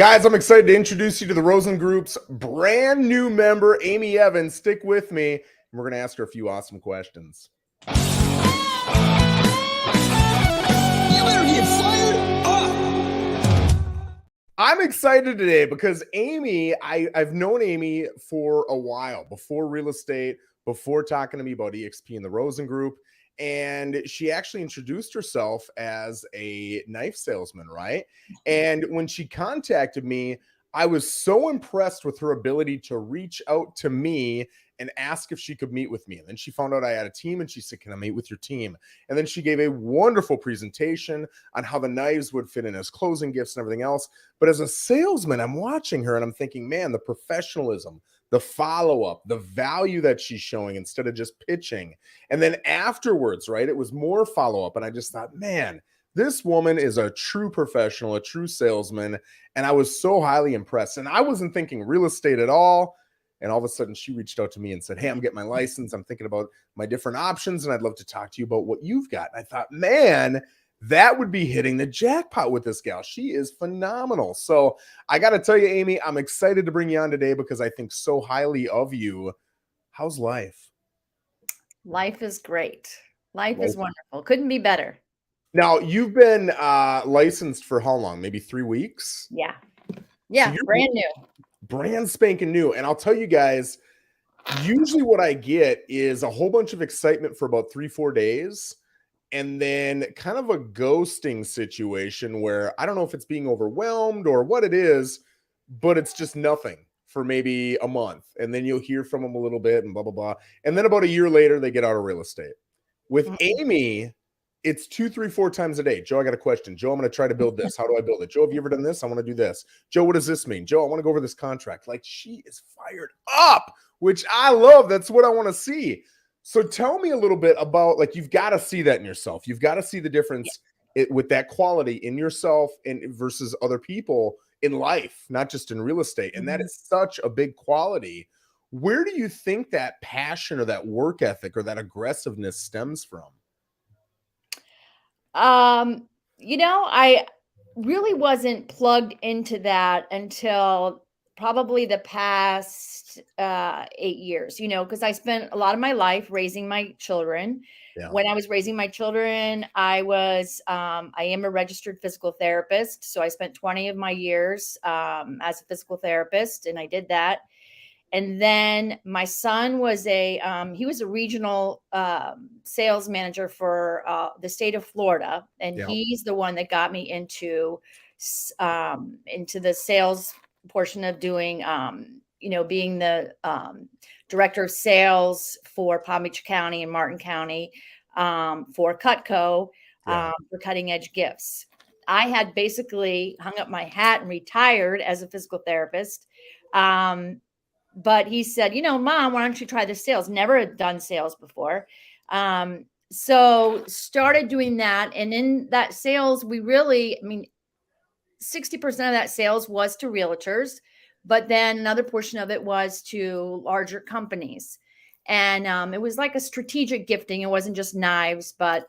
Guys, I'm excited to introduce you to the Rosen Group's brand new member, Amy Evans. Stick with me, and we're going to ask her a few awesome questions. You better get fired up. I'm excited today because Amy, I've known Amy for a while, before real estate, before talking to me about eXp and the Rosen Group. And she actually introduced herself as a knife salesman, right? And when she contacted me, I was so impressed with her ability to reach out to me and ask if she could meet with me. And then she found out I had a team and she said, "Can I meet with your team?" And then she gave a wonderful presentation on how the knives would fit in as closing gifts and everything else. But as a salesman, I'm watching her and I'm thinking, man, the professionalism, the follow-up, the value that she's showing instead of just pitching. And then afterwards, right, it was more follow-up. And I just thought, man, this woman is a true professional, a true salesman. And I was so highly impressed. And I wasn't thinking real estate at all. And all of a sudden she reached out to me and said, "Hey, I'm getting my license. I'm thinking about my different options. And I'd love to talk to you about what you've got." And I thought, man, that would be hitting the jackpot with this gal. She is phenomenal. So I got to tell you, Amy, I'm excited to bring you on today because I think so highly of you. How's life? Life is great. Life is wonderful. Couldn't be better. Now, you've been licensed for how long? Maybe 3 weeks? Yeah. Yeah, So brand new. Brand spanking new. And I'll tell you guys, usually what I get is a whole bunch of excitement for about 3-4 days. And then kind of a ghosting situation where I don't know if it's being overwhelmed or what it is, but it's just nothing for maybe a month. And then you'll hear from them a little bit and blah, blah, blah. And then about a year later, they get out of real estate. With Amy, it's 2, 3, 4 times a day. "Joe, I got a question. Joe, I'm going to try to build this. How do I build it? Joe, have you ever done this? I want to do this. Joe, what does this mean? Joe, I want to go over this contract." Like, she is fired up, which I love. That's what I want to see. So tell me a little bit about, like, you've got to see that in yourself. You've got to see the difference with that quality in yourself and versus other people in life, not just in real estate. And that is such a big quality. Where do you think that passion or that work ethic or that aggressiveness stems from? I really wasn't plugged into that until probably the past 8 years, because I spent a lot of my life raising my children. Yeah. When I was raising my children, I am a registered physical therapist. So I spent 20 of my years as a physical therapist, and I did that. And then my son was he was a regional sales manager for the state of Florida. And he's the one that got me into the sales portion of doing, being the director of sales for Palm Beach County and Martin County for Cutco for Cutting Edge Gifts. I had basically hung up my hat and retired as a physical therapist. But he said, "Mom, why don't you try the sales?" Never had done sales before. So started doing that. And in that sales, 60% of that sales was to realtors, but then another portion of it was to larger companies. And it was like a strategic gifting. It wasn't just knives, but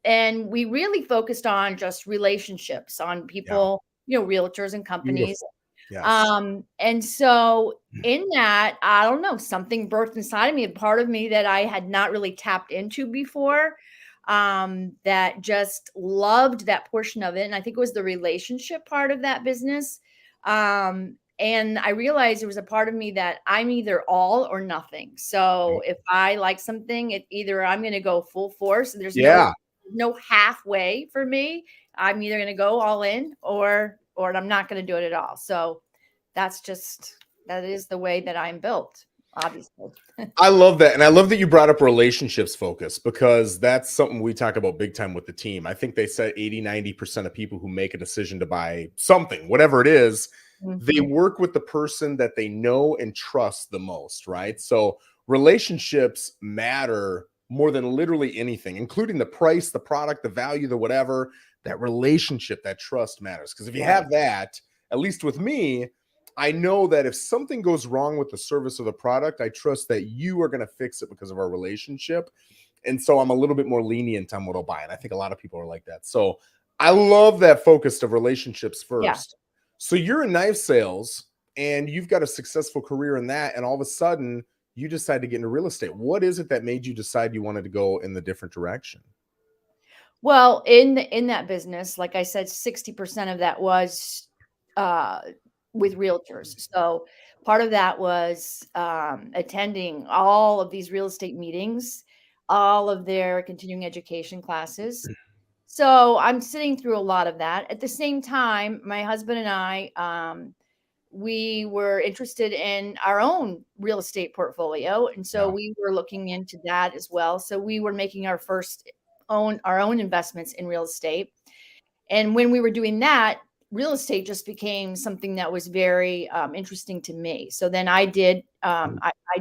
and we really focused on just relationships, on people, realtors and companies. Beautiful. Yes. And so in that, I don't know, something birthed inside of me, a part of me that I had not really tapped into before, that just loved that portion of it. And I think it was the relationship part of that business. And I realized it was a part of me that I'm either all or nothing. So if I like something, either I'm going to go full force. There's no halfway for me. I'm either going to go all in or I'm not going to do it at all. So that is the way that I'm built, obviously. I love that. And I love that you brought up relationships focus, because that's something we talk about big time with the team. I think they said 80-90% of people who make a decision to buy something, whatever it is, they work with the person that they know and trust the most, right? So relationships matter more than literally anything, including the price, the product, the value, the whatever. That relationship, that trust matters. Because if you have that, at least with me, I know that if something goes wrong with the service or the product, I trust that you are going to fix it because of our relationship. And so I'm a little bit more lenient on what I'll buy. And I think a lot of people are like that. So I love that focus of relationships first. So you're in knife sales and you've got a successful career in that. And all of a sudden you decide to get into real estate. What is it that made you decide you wanted to go in the different direction? Well, in that business, like I said, 60% of that was uh, with realtors. So part of that was attending all of these real estate meetings, all of their continuing education classes. So I'm sitting through a lot of that. At the same time, my husband and I, we were interested in our own real estate portfolio, and so Yeah. we were looking into that as well. So we were making our own investments in real estate. And when we were doing that, real estate just became something that was very interesting to me. So then I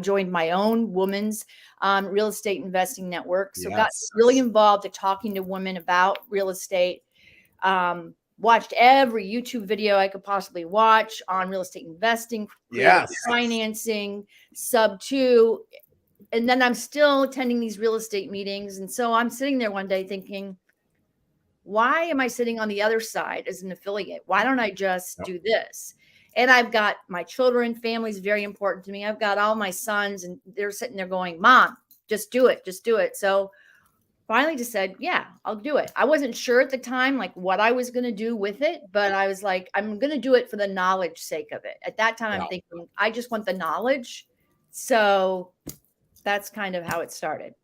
joined my own women's real estate investing network. So got Yes. really involved in talking to women about real estate. Watched every YouTube video I could possibly watch on real estate investing, creative Yes. financing, sub two. And then I'm still attending these real estate meetings. And so I'm sitting there one day thinking, why am I sitting on the other side as an affiliate? Why don't I just Yep. do this? And I've got my children, family is very important to me. I've got all my sons, and they're sitting there going, Mom, just do it. Just do it. So finally just said, yeah, I'll do it. I wasn't sure at the time, like what I was going to do with it, but I was like, I'm going to do it for the knowledge sake of it. At that time, Yeah. I'm thinking, I just want the knowledge. So that's kind of how it started.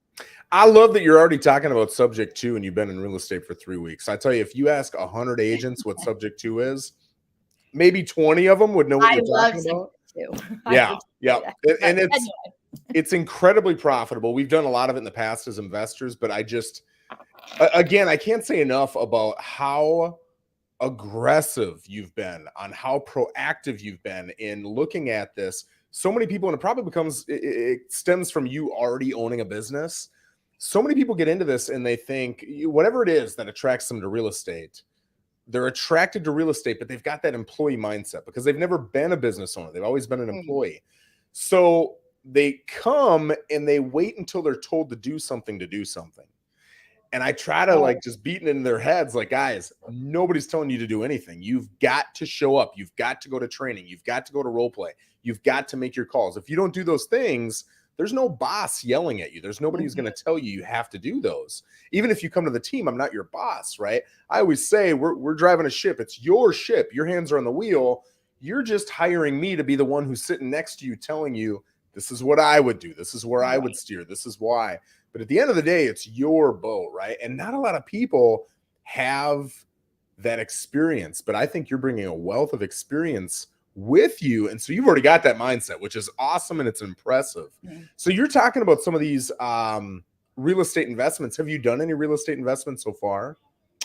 I love that you're already talking about subject to, and you've been in real estate for 3 weeks. I tell you, if you ask 100 agents what subject to is, maybe 20 of them would know what I you're love talking about. subject to. I Yeah. would Yeah. say that. And But it's, anyway. it's incredibly profitable. We've done a lot of it in the past as investors, but again, I can't say enough about how aggressive you've been, on how proactive you've been in looking at this. So many people, and it probably it stems from you already owning a business. So many people get into this and they think whatever it is that attracts them to real estate, they're attracted to real estate, but they've got that employee mindset because they've never been a business owner. They've always been an employee. So they come and they wait until they're told to do something to do something. And I try to like just beating it in their heads, like, guys, nobody's telling you to do anything. You've got to show up. You've got to go to training. You've got to go to role play. You've got to make your calls. If you don't do those things, there's no boss yelling at you. There's nobody who's going to tell you have to do those. Even if you come to the team, I'm not your boss, right? I always say we're driving a ship. It's your ship. Your hands are on the wheel. You're just hiring me to be the one who's sitting next to you telling you, this is what I would do. This is where I would steer. This is why. But at the end of the day, it's your boat, right? And not a lot of people have that experience, but I think you're bringing a wealth of experience with you. And so you've already got that mindset, which is awesome and it's impressive. So you're talking about some of these real estate investments. Have you done any real estate investments so far?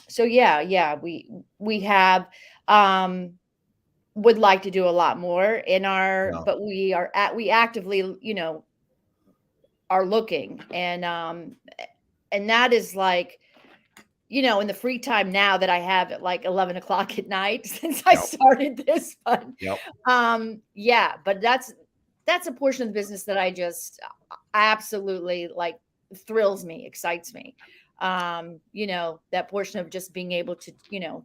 So yeah, we have would like to do a lot more in our, but we actively, are looking, and that is like, in the free time now that I have at like 11 o'clock at night since I started this, but yeah, but that's a portion of the business that I just absolutely like, thrills me, excites me. That portion of just being able to,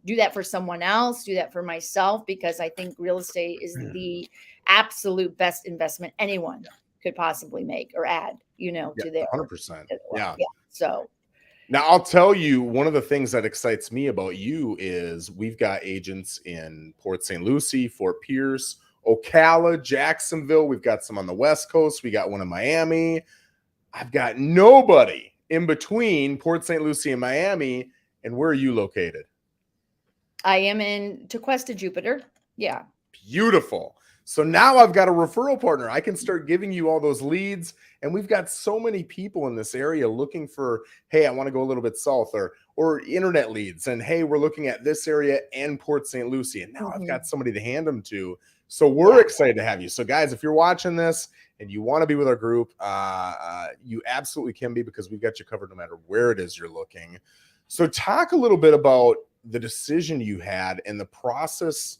do that for someone else, do that for myself, because I think real estate is the absolute best investment anyone could possibly make or add, to their 100%. Yeah. So now I'll tell you, one of the things that excites me about you is we've got agents in Port St. Lucie, Fort Pierce, Ocala, Jacksonville. We've got some on the West Coast. We got one in Miami. I've got nobody in between Port St. Lucie and Miami. And where are you located? I am in Tequesta, Jupiter. Yeah. Beautiful. So now I've got a referral partner. I can start giving you all those leads. And we've got so many people in this area looking for, hey, I want to go a little bit south, or internet leads. And hey, we're looking at this area and Port St. Lucie. And now I've got somebody to hand them to. So we're excited to have you. So guys, if you're watching this and you want to be with our group, you absolutely can be, because we've got you covered no matter where it is you're looking. So talk a little bit about the decision you had and the process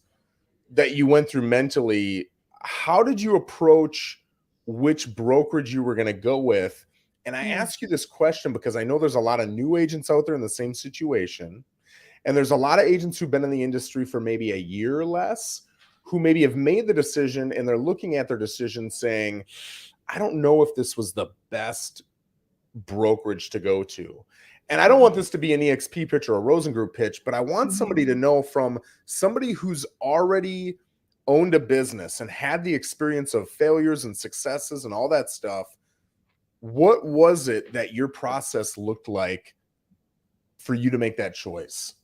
that you went through mentally. How did you approach which brokerage you were going to go with? And I ask you this question because I know there's a lot of new agents out there in the same situation. And there's a lot of agents who've been in the industry for maybe a year or less who maybe have made the decision and they're looking at their decision saying, I don't know if this was the best brokerage to go to. And I don't want this to be an eXp pitch or a Rosen Group pitch, but I want somebody to know from somebody who's already owned a business and had the experience of failures and successes and all that stuff. What was it that your process looked like for you to make that choice?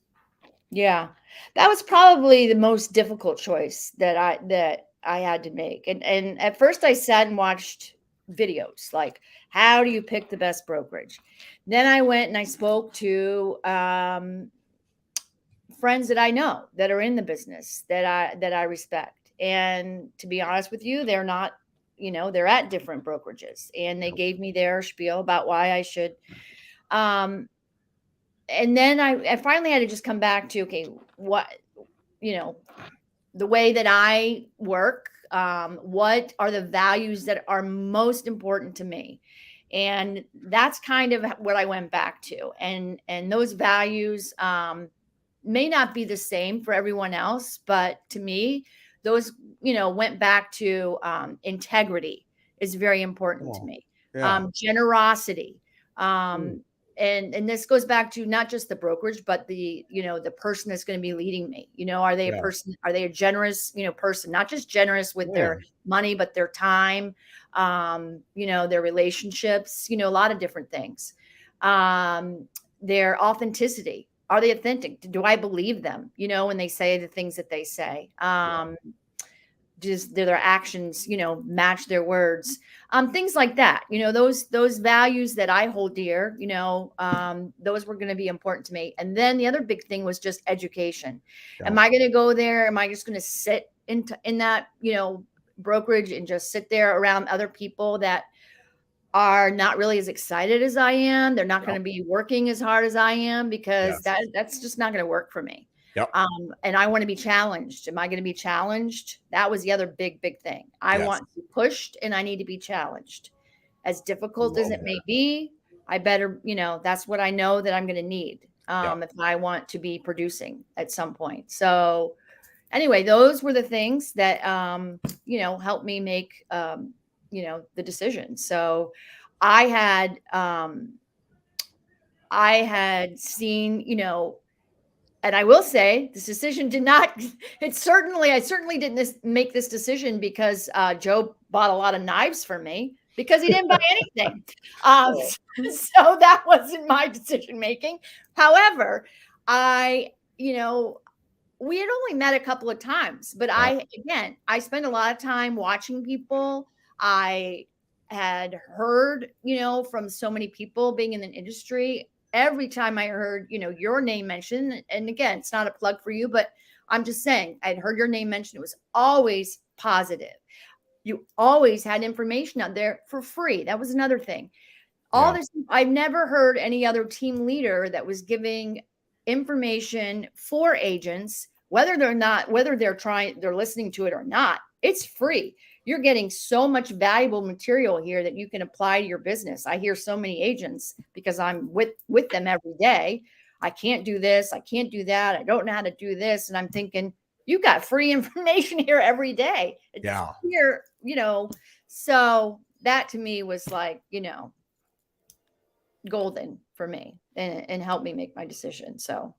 Yeah, that was probably the most difficult choice that I had to make. And at first I sat and watched videos like, how do you pick the best brokerage? Then I went and I spoke to friends that I know that are in the business that I respect. And to be honest with you, they're not, they're at different brokerages, and they gave me their spiel about why I should. And then I finally had to just come back to, okay, what, the way that I work, what are the values that are most important to me? And that's kind of what I went back to. And those values may not be the same for everyone else, but to me, those, went back to integrity is very important to me. Generosity. And this goes back to not just the brokerage, but the person that's going to be leading me. Are they a person? Are they a generous, person? Not just generous with their money, but their time, their relationships, a lot of different things. Their authenticity. Are they authentic? Do I believe them? When they say the things that they say. Just their actions, match their words, things like that. Those values that I hold dear, those were going to be important to me. And then the other big thing was just education. Am I going to go there? Am I just going to sit in that, brokerage and just sit there around other people that are not really as excited as I am? They're not going to be working as hard as I am, because that's just not going to work for me. And I want to be challenged. Am I going to be challenged? That was the other big thing. I want to be pushed, and I need to be challenged. As difficult as it may be, I better, that's what I know that I'm going to need if I want to be producing at some point. So anyway, those were the things that, helped me make, the decision. So I had seen, and I will say this decision did not, I certainly didn't make this decision because Joe bought a lot of knives for me, because he didn't buy anything. So that wasn't my decision making. However, we had only met a couple of times, but I spent a lot of time watching people. I had heard, from so many people being in the industry. Every time I heard, your name mentioned, and again, it's not a plug for you, but I'm just saying, I'd heard your name mentioned. It was always positive. You always had information out there for free. That was another thing. All this, I've never heard any other team leader that was giving information for agents, whether they're listening to it or not. It's free. You're getting so much valuable material here that you can apply to your business. I hear so many agents, because I'm with them every day. I can't do this. I can't do that. I don't know how to do this. And I'm thinking, you got free information here every day. It's here, so that to me was like, golden for me, and helped me make my decision. So.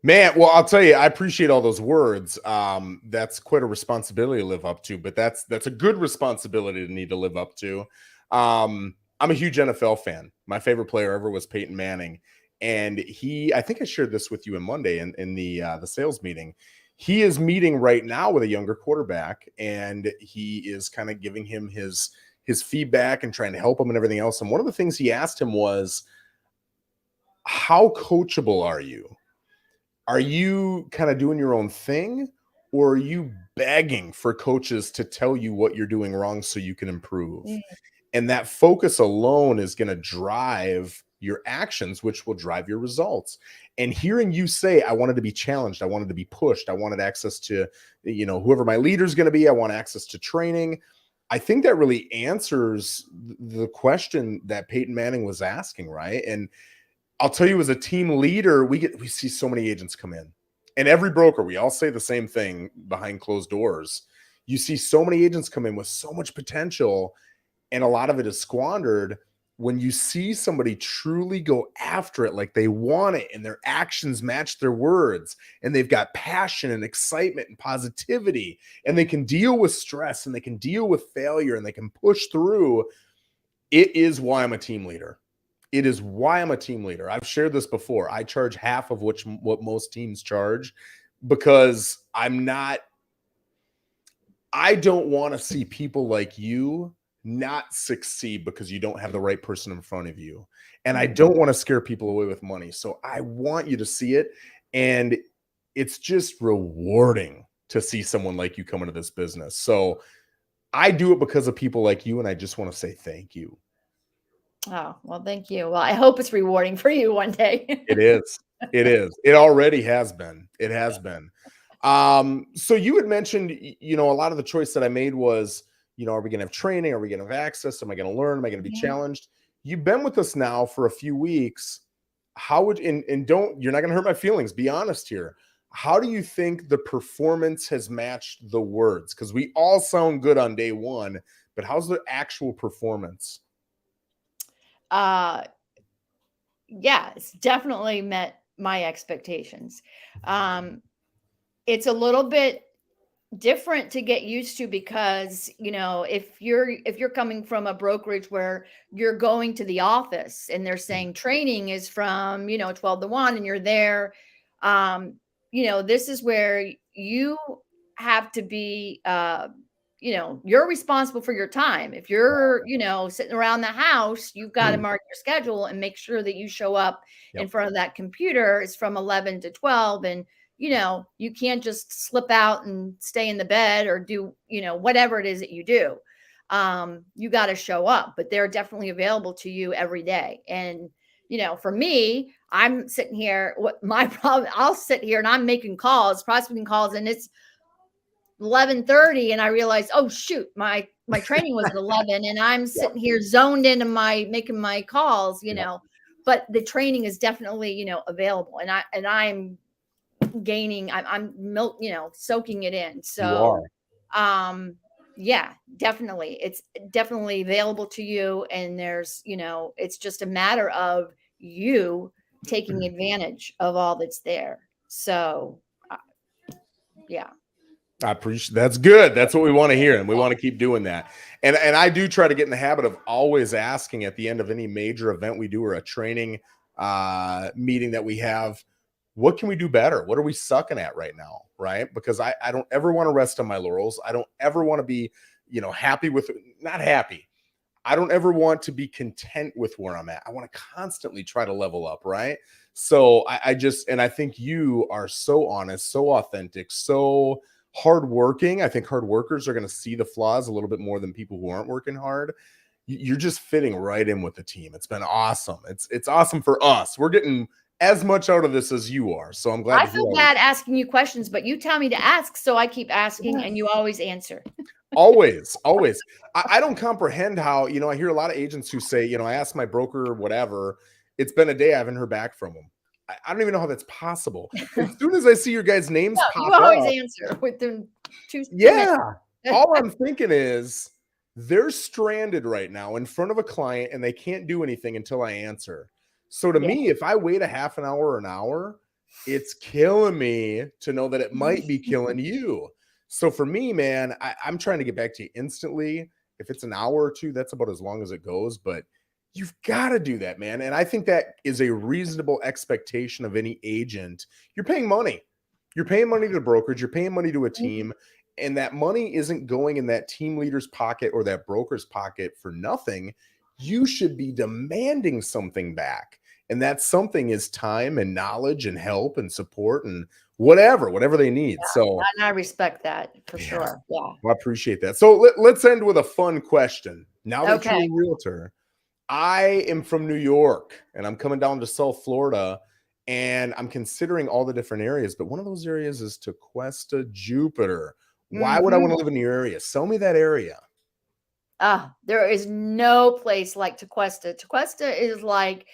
Man, well, I'll tell you, I appreciate all those words. That's quite a responsibility to live up to, but that's a good responsibility to need to live up to. I'm a huge NFL fan. My favorite player ever was Peyton Manning. And I think I shared this with you on Monday in the sales meeting. He is meeting right now with a younger quarterback, and he is kind of giving him his feedback and trying to help him and everything else. And one of the things he asked him was, how coachable are you? Are you kind of doing your own thing, or are you begging for coaches to tell you what you're doing wrong so you can improve? And that focus alone is going to drive your actions, which will drive your results. And hearing you say, I wanted to be challenged, I wanted to be pushed, I wanted access to, whoever my leader is going to be, I want access to training. I think that really answers the question that Peyton Manning was asking, right? And I'll tell you, as a team leader, we see so many agents come in, and every broker, we all say the same thing behind closed doors. You see so many agents come in with so much potential, and a lot of it is squandered. When you see somebody truly go after it like they want it, and their actions match their words, and they've got passion and excitement and positivity, and they can deal with stress, and they can deal with failure, and they can push through, it is why I'm a team leader. It is why I'm a team leader. I've shared this before. I charge half of what most teams charge, because I don't want to see people like you not succeed because you don't have the right person in front of you. And I don't want to scare people away with money. So I want you to see it. And it's just rewarding to see someone like you come into this business. So I do it because of people like you. And I just want to say thank you. Oh, well, thank you. Well, I hope it's rewarding for you one day. It is. It is. It already has been. It has been. So you had mentioned, a lot of the choice that I made was, are we going to have training? Are we going to have access? Am I going to learn? Am I going to be challenged? You've been with us now for a few weeks. How would, and don't, you're not going to hurt my feelings. Be honest here. How do you think the performance has matched the words? Because we all sound good on day one, but how's the actual performance? Yeah, it's definitely met my expectations. It's a little bit different to get used to because, if you're coming from a brokerage where you're going to the office and they're saying training is from, 12 to 1 and you're there, this is where you have to be, you're responsible for your time. If you're, sitting around the house, you've got to mark your schedule and make sure that you show up in front of that computer. It's from 11 to 12. And, you can't just slip out and stay in the bed or do, whatever it is that you do. You got to show up, but they're definitely available to you every day. And, for me, I'm sitting here, what my problem, I'll sit here and I'm making calls, prospecting calls, and it's 11:30 and I realized, oh shoot, my training was at 11 and I'm sitting here zoned into making my calls, but the training is definitely, available, and I'm gaining, I'm soaking it in. So, yeah, definitely. It's definitely available to you. And there's, it's just a matter of you taking advantage of all that's there. So, yeah. I appreciate that's good. That's what we want to hear. And we want to keep doing that. And I do try to get in the habit of always asking at the end of any major event we do or a training meeting that we have, what can we do better? What are we sucking at right now? Right. Because I don't ever want to rest on my laurels. I don't ever want to be, happy with, not happy. I don't ever want to be content with where I'm at. I want to constantly try to level up. Right. So and I think you are so honest, so authentic, so hardworking. I think hard workers are going to see the flaws a little bit more than people who aren't working hard. You're just fitting right in with the team. It's been awesome. It's awesome for us. We're getting as much out of this as you are. So I'm glad. I feel bad asking you questions, but you tell me to ask, so I keep asking and you always answer. Always. I don't comprehend how, I hear a lot of agents who say, I asked my broker or whatever, it's been a day, I haven't heard back from them. I don't even know how that's possible. As soon as I see your guys' names pop you always up, answer within two yeah. minutes. All I'm thinking is they're stranded right now in front of a client and they can't do anything until I answer. So to me, if I wait a half an hour or an hour, it's killing me to know that it might be killing you. So for me, man, I'm trying to get back to you instantly. If it's an hour or two, that's about as long as it goes, but you've got to do that, man. And I think that is a reasonable expectation of any agent. You're paying money. You're paying money to the brokerage. You're paying money to a team. And that money isn't going in that team leader's pocket or that broker's pocket for nothing. You should be demanding something back. And that something is time and knowledge and help and support and whatever they need. So and I respect that for sure. Yeah. Well, I appreciate that. So let's end with a fun question. Now that you're a realtor, I am from New York and I'm coming down to South Florida and I'm considering all the different areas, but one of those areas is Tequesta, Jupiter. Why would I want to live in your area? Sell me that area. There is no place like Tequesta. Tequesta is like,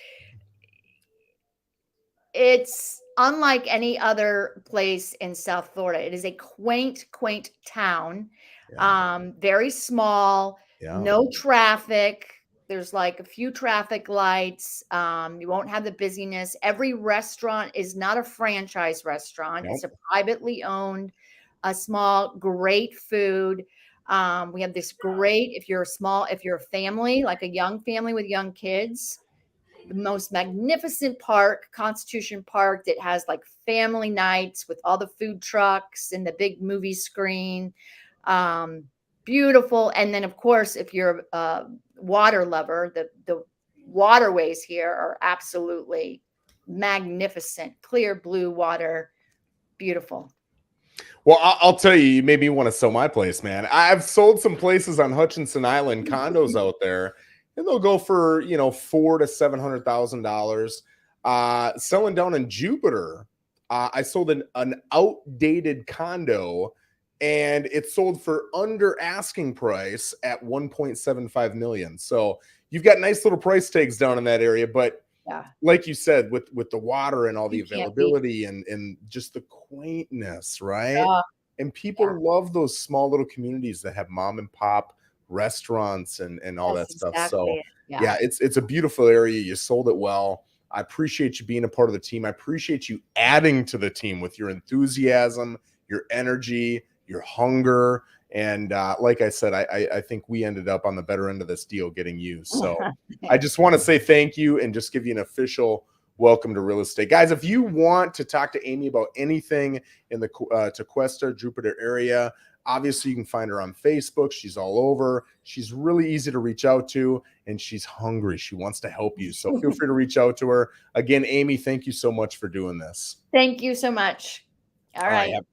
It's unlike any other place in South Florida. It is a quaint, quaint town. Yeah. Very small, Yeah. no traffic. There's like a few traffic lights. You won't have the busyness. Every restaurant is not a franchise restaurant. It's Nope. a privately owned, a small, great food. We have this great, if you're a family, like a young family with young kids, the most magnificent park, Constitution Park, that has like family nights with all the food trucks and the big movie screen. Um, Beautiful. And then, of course, if you're a water lover, the waterways here are absolutely magnificent, clear blue water, beautiful. Well, I'll tell you, you made me want to sell my place, man. I've sold some places on Hutchinson Island, condos out there, and they'll go for $400,000 to $700,000. Selling down in Jupiter, I sold an outdated condo, and it sold for under asking price at 1.75 million. So you've got nice little price tags down in that area, but Yeah, like you said, with the water and all the you can't beat. availability and just the quaintness, right? Uh, And yeah, people love those small little communities that have mom and pop restaurants and all that's that stuff. So exactly it. Yeah. yeah, it's a beautiful area. You sold it well. I appreciate you being a part of the team. I appreciate you adding to the team with your enthusiasm, your energy, your hunger. And like I said, I think we ended up on the better end of this deal getting you. So I just want to say thank you and just give you an official welcome to real estate. Guys, if you want to talk to Amy about anything in the Tequesta, Jupiter area, obviously you can find her on Facebook. She's all over. She's really easy to reach out to, and she's hungry. She wants to help you. So feel free to reach out to her. Again, Amy, thank you so much for doing this. Thank you so much. All All right. right.